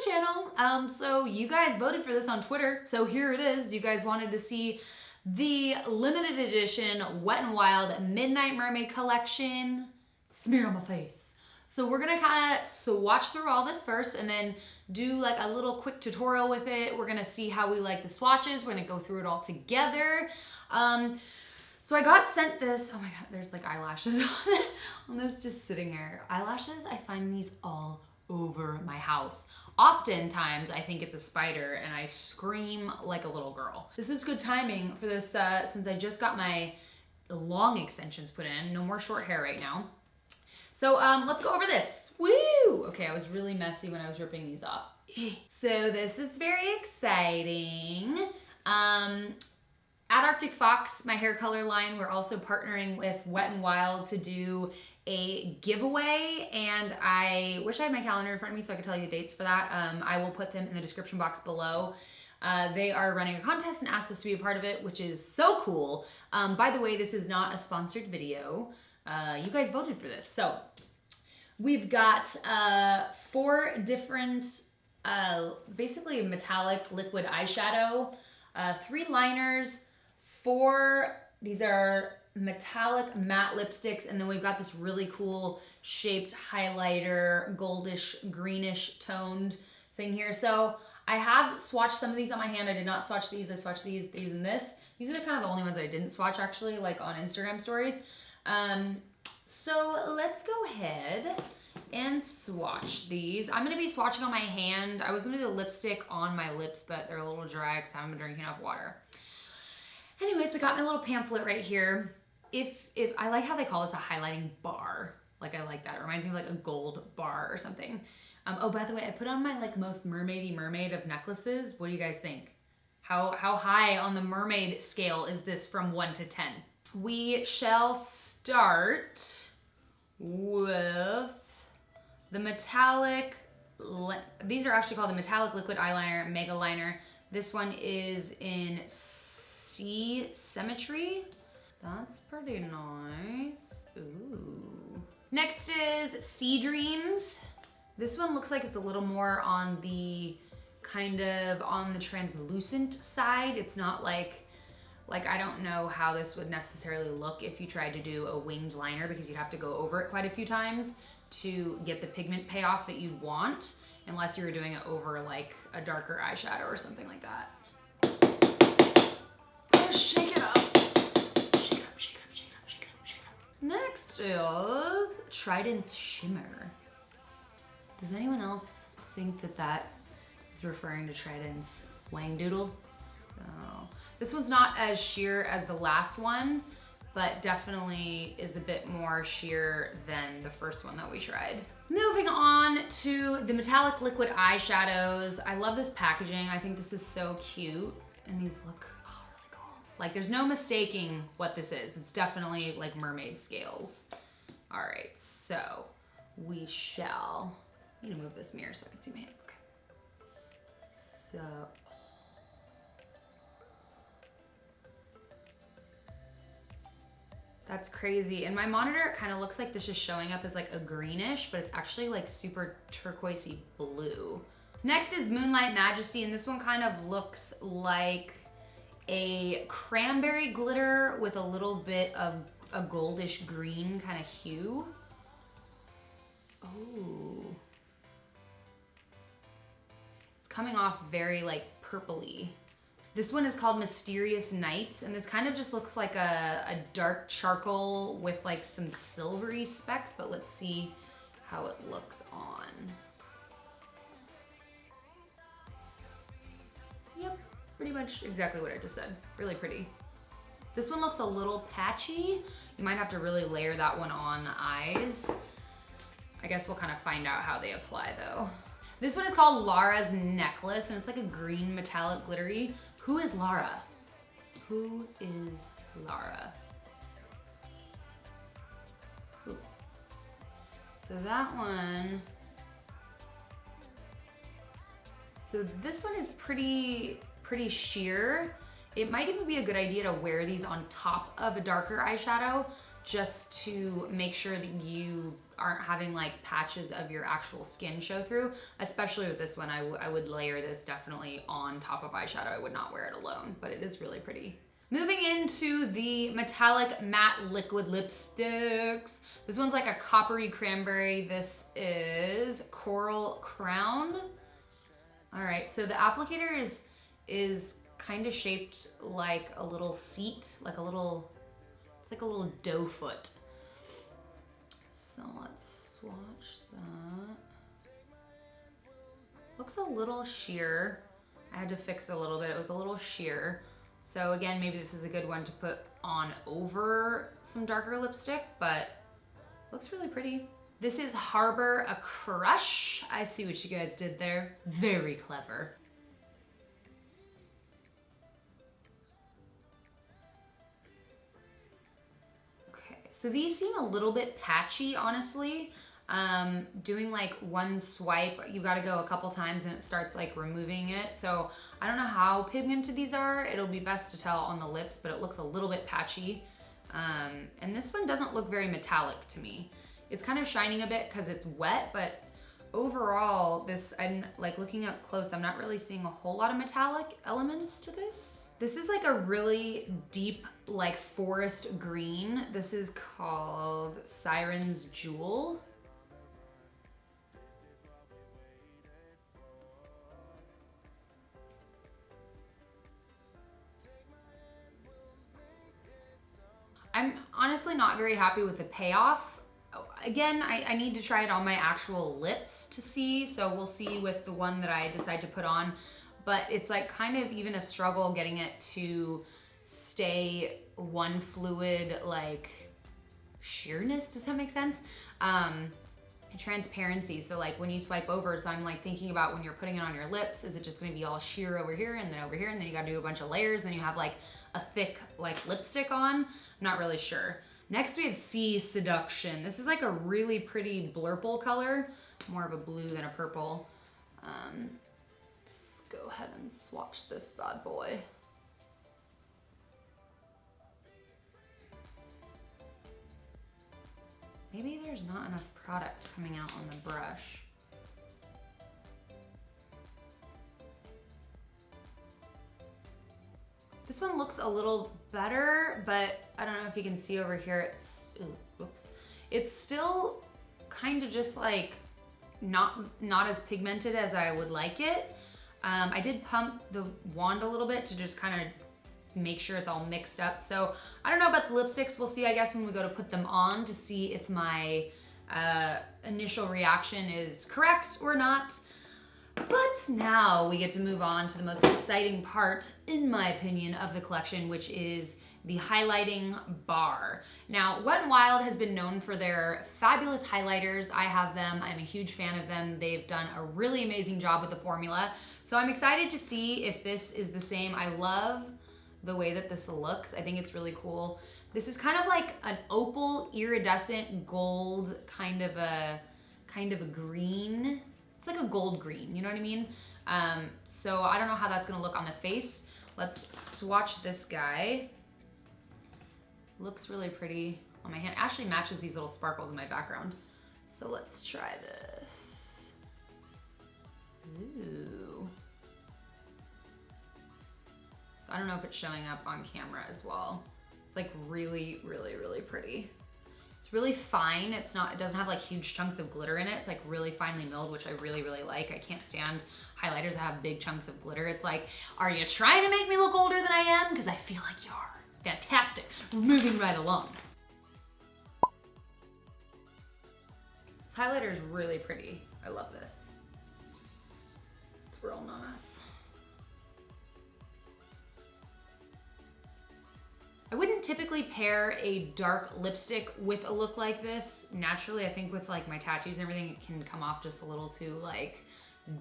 the channel. So you guys voted for this on Twitter, so here it is. You guys wanted to see the limited edition Wet n Wild Midnight Mermaid Collection smeared on my face. So we're gonna kind of swatch through all this first and then do like a little quick tutorial with it. We're gonna see how we like the swatches. We're gonna go through it all together. So I got sent this, oh my God, there's like eyelashes on this just sitting here. Eyelashes, I find these all over my house. Oftentimes, I think it's a spider and I scream like a little girl. This is good timing for this since I just got my long extensions put in. No more short hair right now. So let's go over this. Woo! Okay, I was really messy when I was ripping these off. So this is very exciting. At Arctic Fox, my hair color line, we're also partnering with Wet n Wild to do a giveaway, and I wish I had my calendar in front of me so I could tell you the dates for that. I will put them in the description box below. They are running a contest and asked us to be a part of it, which is so cool. By the way, this is not a sponsored video. You guys voted for this. So we've got 4 different, basically metallic liquid eyeshadow, 3 liners, 4, these are metallic matte lipsticks, and then we've got this really cool shaped highlighter, goldish, greenish toned thing here. So I have swatched some of these on my hand. I did not swatch these. I swatched these, and this. These are the kind of the only ones that I didn't swatch actually, like on Instagram stories. So let's go ahead and swatch these. I'm gonna be swatching on my hand. I was gonna do the lipstick on my lips, but they're a little dry because I haven't been drinking enough water. Anyways, I got my little pamphlet right here. If I like how they call this a highlighting bar. Like I like that. It reminds me of like a gold bar or something. Oh, by the way, I put on my like most mermaidy mermaid of necklaces. What do you guys think? How high on the mermaid scale is this from 1 to 10? We shall start with the metallic, these are actually called the metallic liquid eyeliner, mega liner. This one is in Sea Symmetry. That's pretty nice. Ooh. Next is Sea Dreams. This one looks like it's a little more on the kind of on the translucent side. It's not like I don't know how this would necessarily look if you tried to do a winged liner because you'd have to go over it quite a few times to get the pigment payoff that you want, unless you were doing it over like a darker eyeshadow or something like that. Oh, shake it up. Shake it up, shake it up, shake it up, shake it up, shake it up. Next is Trident's Shimmer. Does anyone else think that that is referring to Trident's Wang Doodle? So this one's not as sheer as the last one, but definitely is a bit more sheer than the first one that we tried. Moving on to the metallic liquid eyeshadows. I love this packaging. I think this is so cute. And these look really cool. Like there's no mistaking what this is. It's definitely like mermaid scales. All right, so we shall, I need to move this mirror so I can see my hand. Okay. So, that's crazy. In my monitor, it kind of looks like this is showing up as like a greenish, but it's actually like super turquoisey blue. Next is Moonlight Majesty, and this one kind of looks like a cranberry glitter with a little bit of a goldish green kind of hue. Oh. It's coming off very like purpley. This one is called Mysterious Nights, and this kind of just looks like a dark charcoal with like some silvery specks, but let's see how it looks on. Yep, pretty much exactly what I just said. Really pretty. This one looks a little patchy. You might have to really layer that one on the eyes. I guess we'll kind of find out how they apply though. This one is called Lara's Necklace, and it's like a green metallic glittery. Who is Lara? Who is Lara? Ooh. So that one, so this one is pretty sheer. It might even be a good idea to wear these on top of a darker eyeshadow just to make sure that you aren't having like patches of your actual skin show through. Especially with this one, I would layer this definitely on top of eyeshadow. I would not wear it alone, but it is really pretty. Moving into the metallic matte liquid lipsticks. This one's like a coppery cranberry. This is Coral Crown. All right, so the applicator is kind of shaped like a little seat, like a little, it's like a little doe foot. So let's swatch that. Looks a little sheer. I had to fix it a little bit. It was a little sheer. So again, maybe this is a good one to put on over some darker lipstick, but looks really pretty. This is Harbor a Crush. I see what you guys did there. Very clever. Okay, so these seem a little bit patchy, honestly. Doing like one swipe, you gotta go a couple times and it starts like removing it. So I don't know how pigmented these are. It'll be best to tell on the lips, but it looks a little bit patchy. And this one doesn't look very metallic to me. It's kind of shining a bit because it's wet, but overall, this, I'm like looking up close, I'm not really seeing a whole lot of metallic elements to this. This is like a really deep, like forest green. This is called Siren's Jewel. I'm honestly not very happy with the payoff. Again, I need to try it on my actual lips to see, so we'll see with the one that I decide to put on, but it's like kind of even a struggle getting it to stay one fluid, like sheerness, does that make sense? And transparency, so like when you swipe over, so I'm like thinking about when you're putting it on your lips, is it just gonna be all sheer over here and then over here, and then you gotta do a bunch of layers, then you have like a thick like lipstick on? I'm not really sure. Next we have Sea Seduction. This is like a really pretty blurple color, more of a blue than a purple. Let's go ahead and swatch this bad boy. Maybe there's not enough product coming out on the brush. This one looks a little better, but I don't know if you can see over here, it's still kind of just like not as pigmented as I would like it. I did pump the wand a little bit to just kind of make sure it's all mixed up. So I don't know about the lipsticks. We'll see, I guess, when we go to put them on to see if my initial reaction is correct or not. But now we get to move on to the most exciting part, in my opinion, of the collection, which is the highlighting bar. Now, Wet n Wild has been known for their fabulous highlighters. I have them. I'm a huge fan of them. They've done a really amazing job with the formula. So I'm excited to see if this is the same. I love the way that this looks. I think it's really cool. This is kind of like an opal iridescent gold kind of a green. It's like a gold green, you know what I mean? So I don't know how that's gonna look on the face. Let's swatch this guy. Looks really pretty on my hand. Actually matches these little sparkles in my background. So let's try this. Ooh. I don't know if it's showing up on camera as well. It's like really, really, really pretty. It's really fine. It doesn't have like huge chunks of glitter in it. It's like really finely milled, which I really, really like. I can't stand highlighters that have big chunks of glitter. It's like, are you trying to make me look older than I am? Because I feel like you are. Fantastic. We're moving right along. This highlighter is really pretty. I love this. It's real nice. I wouldn't typically pair a dark lipstick with a look like this. Naturally, I think with like my tattoos and everything, it can come off just a little too like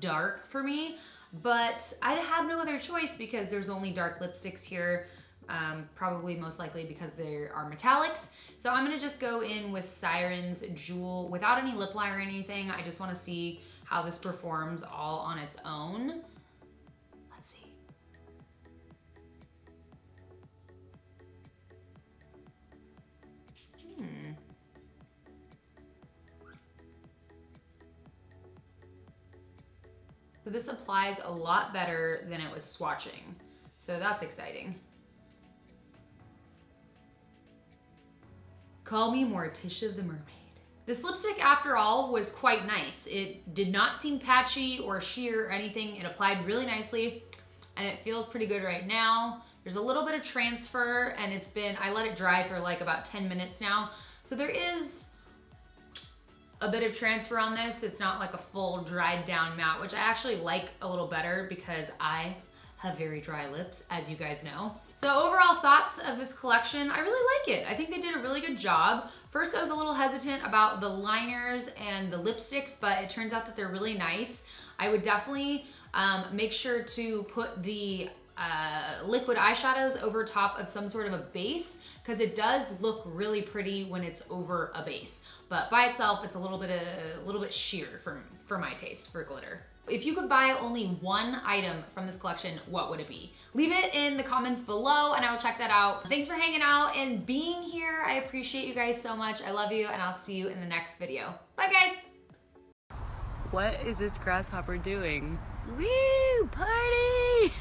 dark for me. But I have no other choice because there's only dark lipsticks here. Probably most likely because there are metallics. So I'm gonna just go in with Siren's Jewel without any lip liner or anything. I just wanna see how this performs all on its own. Let's see. So this applies a lot better than it was swatching. So that's exciting. Call me Morticia the Mermaid. This lipstick, after all, was quite nice. It did not seem patchy or sheer or anything. It applied really nicely, and it feels pretty good right now. There's a little bit of transfer, and I let it dry for like about 10 minutes now. So there is a bit of transfer on this. It's not like a full dried down matte, which I actually like a little better because I have very dry lips, as you guys know. So overall thoughts of this collection, I really like it. I think they did a really good job. First, I was a little hesitant about the liners and the lipsticks, but it turns out that they're really nice. I would definitely make sure to put the liquid eyeshadows over top of some sort of a base, because it does look really pretty when it's over a base. But by itself, it's a little bit sheer for my taste for glitter. If you could buy only one item from this collection, what would it be? Leave it in the comments below and I will check that out. Thanks for hanging out and being here. I appreciate you guys so much. I love you, and I'll see you in the next video. Bye guys. What is this grasshopper doing? Woo, party!